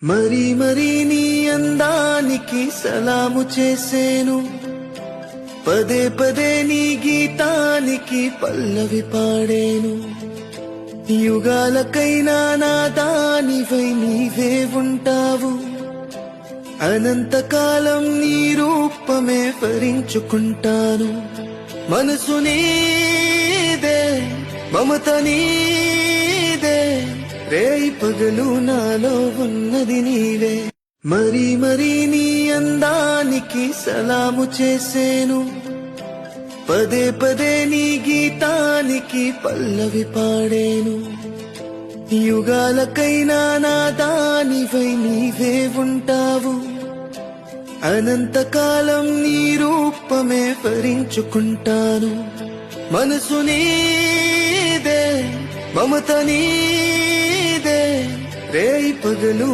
మరీ మరీ నీ అందానికి సలాము చేసేను, పదే పదే నీ గీతానికి పల్లవి పాడేను. యుగాలకైనా నా దానివై నీవే ఉంటావు, అనంతకాలం నీ రూపమే భరించుకుంటాను. మనసు నీదే, మమత నీదే, రేయి పగలు నాలో ఉన్నది నీవే. మరీ మరీ నీ అందానికి సలాము చేసేను, పదే పదే నీ గీతానికి పల్లవి పాడేను. యుగాలకైనా నా దానివై నీవే ఉంటావు, అనంతకాలం నీ రూపమే భరించుకుంటాను. మనసు నీదే, మమత నీదే, రేయి పగలు